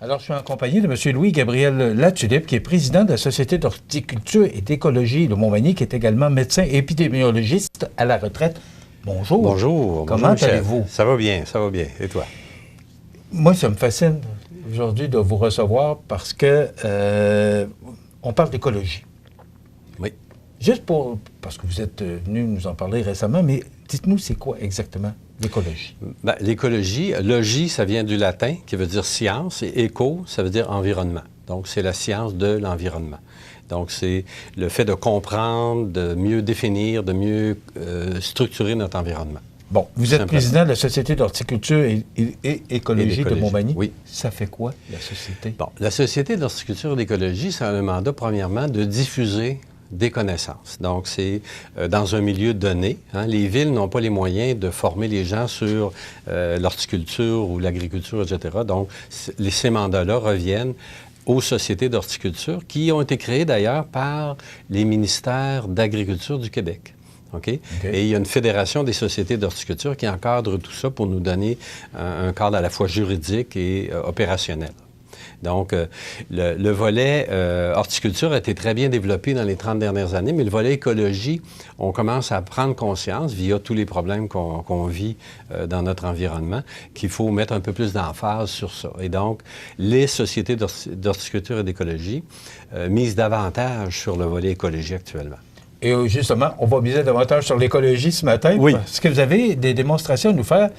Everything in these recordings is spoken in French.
Alors, je suis en compagnie de M. Louis-Gabriel Latulippe, qui est président de la Société d'horticulture et d'écologie de Montmagny, qui est également médecin épidémiologiste à la retraite. Bonjour. Bonjour. Comment allez-vous? Ça va bien, ça va bien. Et toi? Moi, ça me fascine aujourd'hui de vous recevoir parce que on parle d'écologie. Oui. Juste parce que vous êtes venu nous en parler récemment, mais dites-nous, c'est quoi exactement l'écologie? Bien, l'écologie, logis, ça vient du latin, qui veut dire science, et éco, ça veut dire environnement. Donc, c'est la science de l'environnement. Donc, c'est le fait de comprendre, de mieux définir, de mieux structurer notre environnement. Bon, vous êtes président de la Société d'horticulture et écologie de Montmagny. Oui. Ça fait quoi, la société? Bon, la Société d'horticulture et d'écologie, ça a un mandat, premièrement, de diffuser des connaissances. Donc, c'est dans un milieu donné. Hein, les villes n'ont pas les moyens de former les gens sur l'horticulture ou l'agriculture, etc. Donc, ces mandats-là reviennent aux sociétés d'horticulture qui ont été créées d'ailleurs par les ministères d'Agriculture du Québec. Okay? Et il y a une fédération des sociétés d'horticulture qui encadre tout ça pour nous donner un cadre à la fois juridique et opérationnel. Donc, le volet horticulture a été très bien développé dans les 30 dernières années, mais le volet écologie, on commence à prendre conscience, via tous les problèmes qu'on vit dans notre environnement, qu'il faut mettre un peu plus d'emphase sur ça. Et donc, les sociétés d'horticulture et d'écologie misent davantage sur le volet écologie actuellement. Et justement, on va miser davantage sur l'écologie ce matin. Oui. Parce que vous avez des démonstrations à nous faire.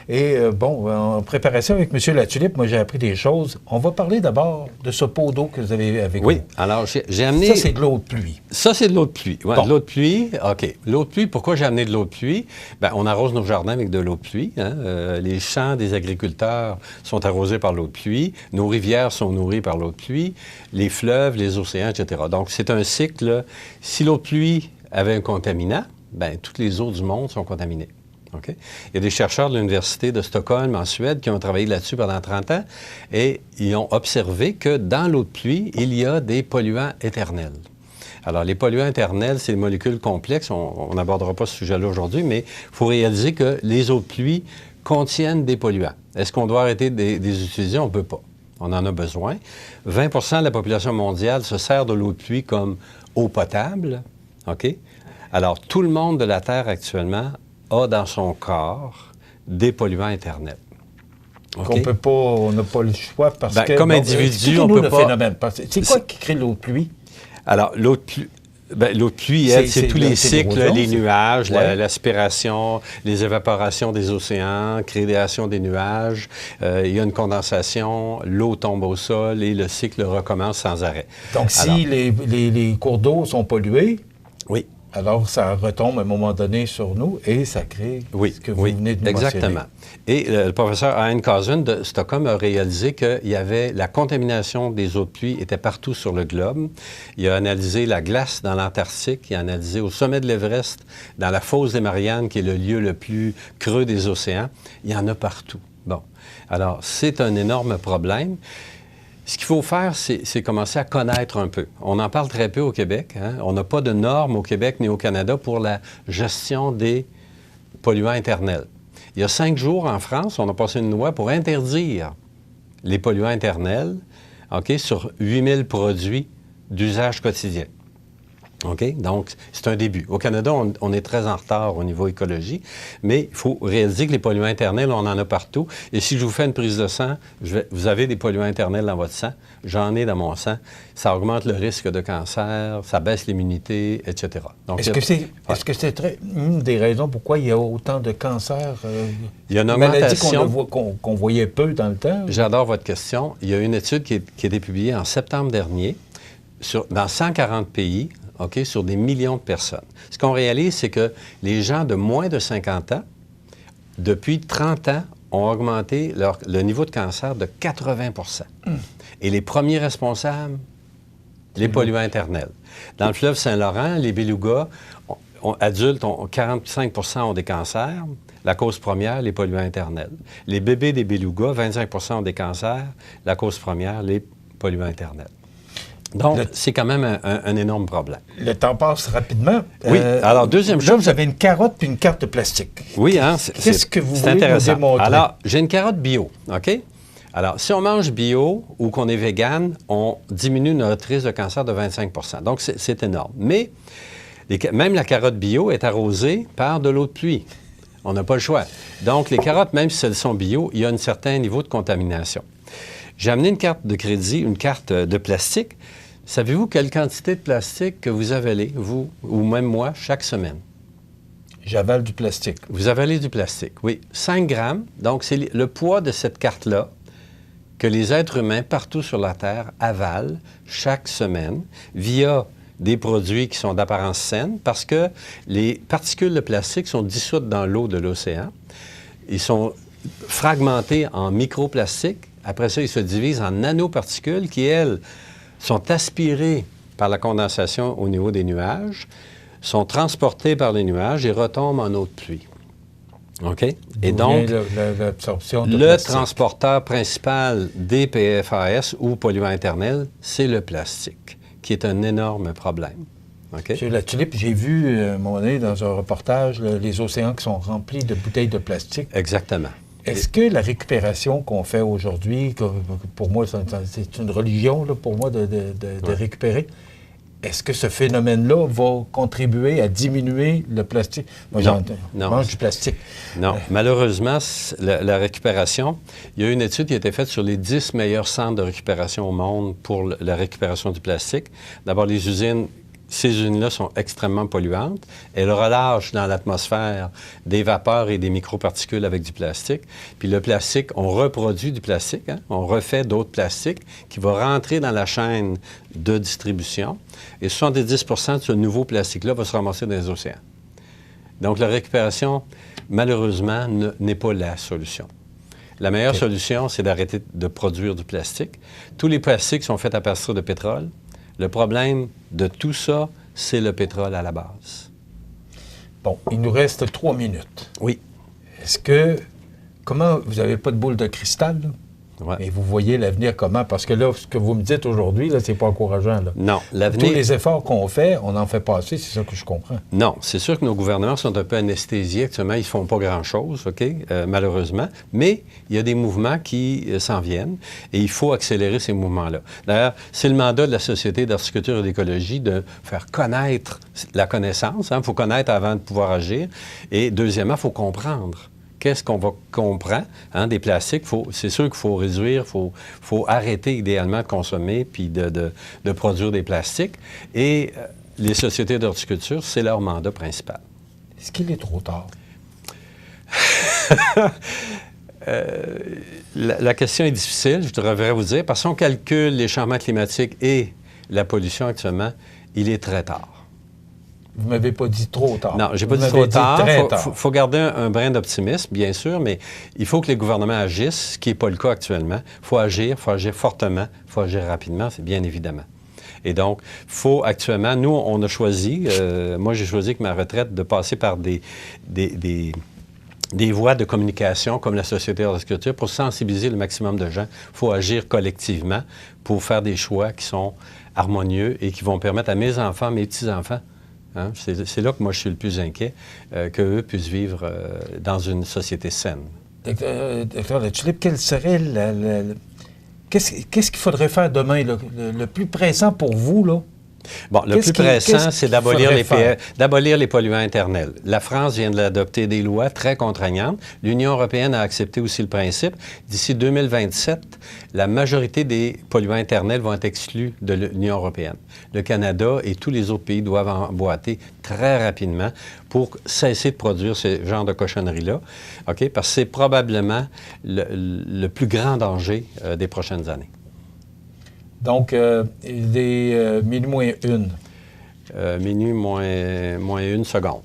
Et bon, en préparation avec M. Latulippe, moi, j'ai appris des choses. On va parler d'abord de ce pot d'eau que vous avez avec vous. Oui. Alors, j'ai amené... Ça, c'est de l'eau de pluie. Ça, c'est de l'eau de pluie. Oui, bon. De l'eau de pluie, OK. L'eau de pluie, pourquoi j'ai amené de l'eau de pluie? Bien, on arrose nos jardins avec de l'eau de pluie. Hein? Les champs des agriculteurs sont arrosés par l'eau de pluie. Nos rivières sont nourries par l'eau de pluie. Les fleuves, les océans, etc. Donc, c'est un cycle. Si l'eau de pluie avait un contaminant, bien, toutes les eaux du monde sont contaminées. Okay? Il y a des chercheurs de l'Université de Stockholm, en Suède, qui ont travaillé là-dessus pendant 30 ans et ils ont observé que dans l'eau de pluie, il y a des polluants éternels. Alors, les polluants éternels, c'est des molécules complexes. On n'abordera pas ce sujet-là aujourd'hui, mais il faut réaliser que les eaux de pluie contiennent des polluants. Est-ce qu'on doit arrêter de les utiliser? On ne peut pas. On en a besoin. 20 de la population mondiale se sert de l'eau de pluie comme eau potable. OK? Alors, tout le monde de la Terre actuellement a dans son corps des polluants éternels. Okay? On n'a pas le choix parce que... Comme individu, on peut pas... Phénomène. C'est quoi qui crée l'eau de pluie? Alors, l'eau de pluie... l'eau de pluie, c'est tous les cycles, les nuages, l'aspiration, les évaporations des océans, création des nuages. Il y a une condensation, l'eau tombe au sol et le cycle recommence sans arrêt. Donc, si les cours d'eau sont pollués... Oui. Alors, ça retombe à un moment donné sur nous et ça crée ce que vous venez de nous exactement. mentionner. Et le professeur Ian Cousin de Stockholm a réalisé qu'il y avait la contamination des eaux de pluie était partout sur le globe. Il a analysé la glace dans l'Antarctique, il a analysé au sommet de l'Everest, dans la fosse des Mariannes, qui est le lieu le plus creux des océans. Il y en a partout. Bon. Alors, c'est un énorme problème. Ce qu'il faut faire, c'est commencer à connaître un peu. On en parle très peu au Québec. Hein? On n'a pas de normes au Québec ni au Canada pour la gestion des polluants éternels. Il y a 5 jours, en France, on a passé une loi pour interdire les polluants éternels, sur 8000 produits d'usage quotidien. OK? Donc, c'est un début. Au Canada, on est très en retard au niveau écologie, mais il faut réaliser que les polluants éternels, on en a partout. Et si je vous fais une prise de sang, vous avez des polluants éternels dans votre sang, j'en ai dans mon sang, ça augmente le risque de cancer, ça baisse l'immunité, etc. Donc, est-ce que c'est une des raisons pourquoi il y a autant de cancers? Il y a une augmentation... Maladie qu'on voyait peu dans le temps. J'adore votre question. Il y a une étude qui a été publiée en septembre dernier dans 140 pays, sur des millions de personnes. Ce qu'on réalise, c'est que les gens de moins de 50 ans, depuis 30 ans, ont augmenté le niveau de cancer de 80 Et les premiers responsables, les polluants éternels. Dans le fleuve Saint-Laurent, les belugas adultes, 45 ont des cancers. La cause première, les polluants éternels. Les bébés des belugas, 25 ont des cancers. La cause première, les polluants éternels. Donc, c'est quand même un énorme problème. Le temps passe rapidement. Oui. Alors, deuxième chose... Là, vous avez une carotte puis une carte de plastique. Oui, hein? Qu'est-ce que vous voulez nous démontrer? Alors, j'ai une carotte bio, OK? Alors, si on mange bio ou qu'on est vegan, on diminue notre risque de cancer de 25 %. Donc, c'est énorme. Mais même la carotte bio est arrosée par de l'eau de pluie. On n'a pas le choix. Donc, les carottes, même si elles sont bio, il y a un certain niveau de contamination. J'ai amené une carte de crédit, une carte de plastique. Savez-vous quelle quantité de plastique que vous avalez, vous ou même moi, chaque semaine? J'avale du plastique. Vous avalez du plastique, oui. 5 grammes. Donc, c'est le poids de cette carte-là que les êtres humains partout sur la Terre avalent chaque semaine via des produits qui sont d'apparence saine parce que les particules de plastique sont dissoutes dans l'eau de l'océan. Ils sont fragmentés en microplastiques. Après ça, ils se divisent en nanoparticules qui, elles, sont aspirées par la condensation au niveau des nuages, sont transportées par les nuages et retombent en eau de pluie. OK? Et donc, l'absorption de le plastique. transporteur principal des PFAS ou polluants internels, c'est le plastique, qui est un énorme problème. OK? Monsieur Latulippe, j'ai vu, à un moment donné, dans un reportage, les océans qui sont remplis de bouteilles de plastique. Exactement. Est-ce que la récupération qu'on fait aujourd'hui, pour moi, c'est une religion, là, pour moi, de récupérer, est-ce que ce phénomène-là va contribuer à diminuer le plastique? Moi, Non. je mange du plastique. Non. Malheureusement, la récupération, il y a eu une étude qui a été faite sur les 10 meilleurs centres de récupération au monde pour la récupération du plastique. D'abord, les usines. Ces usines-là sont extrêmement polluantes. Elles relâchent dans l'atmosphère des vapeurs et des microparticules avec du plastique. Puis le plastique, on reproduit du plastique, hein? On refait d'autres plastiques qui vont rentrer dans la chaîne de distribution. Et 70 % de ce nouveau plastique-là va se ramasser dans les océans. Donc la récupération, malheureusement, n'est pas la solution. La meilleure solution, c'est d'arrêter de produire du plastique. Tous les plastiques sont faits à partir de pétrole. Le problème de tout ça, c'est le pétrole à la base. Bon, il nous reste 3 minutes. Oui. Est-ce que... Comment... Vous n'avez pas de boule de cristal, là? Ouais. Et vous voyez l'avenir comment? Parce que là, ce que vous me dites aujourd'hui, là, c'est pas encourageant, là. Non, l'avenir... Tous les efforts qu'on fait, on n'en fait pas assez, c'est ça que je comprends. Non, c'est sûr que nos gouvernements sont un peu anesthésiés actuellement. Ils ne font pas grand-chose, OK, malheureusement. Mais il y a des mouvements qui s'en viennent et il faut accélérer ces mouvements-là. D'ailleurs, c'est le mandat de la Société d'horticulture et d'écologie de faire connaître la connaissance. Il faut connaître avant de pouvoir agir. Et deuxièmement, il faut comprendre. Qu'est-ce qu'on va comprendre des plastiques? C'est sûr qu'il faut réduire, il faut arrêter idéalement de consommer puis de produire des plastiques. Et les sociétés d'horticulture, c'est leur mandat principal. Est-ce qu'il est trop tard? La question est difficile, je devrais vous dire, parce qu'on calcule les changements climatiques et la pollution actuellement, il est très tard. Vous ne m'avez pas dit trop tard. Non, je n'ai pas dit trop tard. Il faut garder un brin d'optimisme, bien sûr, mais il faut que les gouvernements agissent, ce qui n'est pas le cas actuellement. Il faut agir fortement, il faut agir rapidement, c'est bien évidemment. Et donc, il faut actuellement, nous, on a choisi, moi j'ai choisi avec ma retraite de passer par des voies de communication comme la Société d'horticulture pour sensibiliser le maximum de gens. Il faut agir collectivement pour faire des choix qui sont harmonieux et qui vont permettre à mes enfants, mes petits-enfants, hein, c'est là que moi je suis le plus inquiet, qu'eux puissent vivre dans une société saine. Docteur Latulippe, quel serait qu'est-ce qu'il faudrait faire demain, le plus pressant pour vous, là? Bon, le plus pressant, c'est d'abolir les polluants internels. La France vient d'adopter des lois très contraignantes. L'Union européenne a accepté aussi le principe. D'ici 2027, la majorité des polluants internels vont être exclus de l'Union européenne. Le Canada et tous les autres pays doivent emboîter très rapidement pour cesser de produire ce genre de cochonneries-là, OK? Parce que c'est probablement le plus grand danger des prochaines années. Donc, il est minuit moins 1. Minuit moins 1 seconde.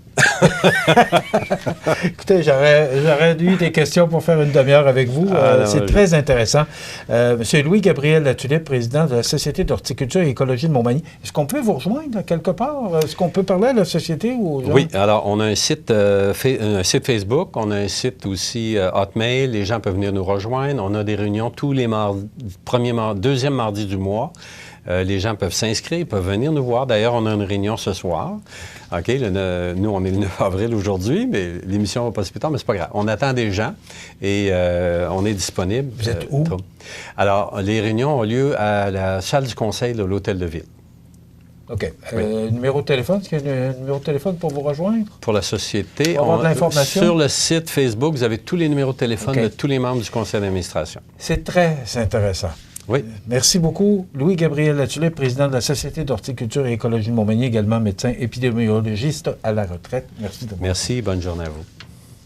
Écoutez, j'aurais eu des questions pour faire une demi-heure avec vous. C'est très intéressant. Monsieur Louis-Gabriel Latulippe, président de la Société d'horticulture et écologie de Montmagny. Est-ce qu'on peut vous rejoindre quelque part? Est-ce qu'on peut parler à la société ou aux gens? Oui, alors on a un site Facebook, on a un site aussi Hotmail. Les gens peuvent venir nous rejoindre. On a des réunions tous les mardis, deuxième mardi du mois. Les gens peuvent s'inscrire, ils peuvent venir nous voir. D'ailleurs, on a une réunion ce soir. OK, nous, on est le 9 avril aujourd'hui, mais l'émission va pas si plus tard, mais c'est pas grave. On attend des gens et on est disponible. Vous êtes où? Alors, les réunions ont lieu à la salle du conseil de l'Hôtel de Ville. OK. Numéro de téléphone, est-ce qu'il y a un numéro de téléphone pour vous rejoindre? Pour la société, pour avoir de l'information? Sur le site Facebook, vous avez tous les numéros de téléphone de tous les membres du conseil d'administration. C'est très intéressant. Oui. Merci beaucoup. Louis-Gabriel Latulippe, président de la Société d'horticulture et écologie de Montmagny, également médecin épidémiologiste à la retraite. Merci de vous. Merci, bonne journée à vous.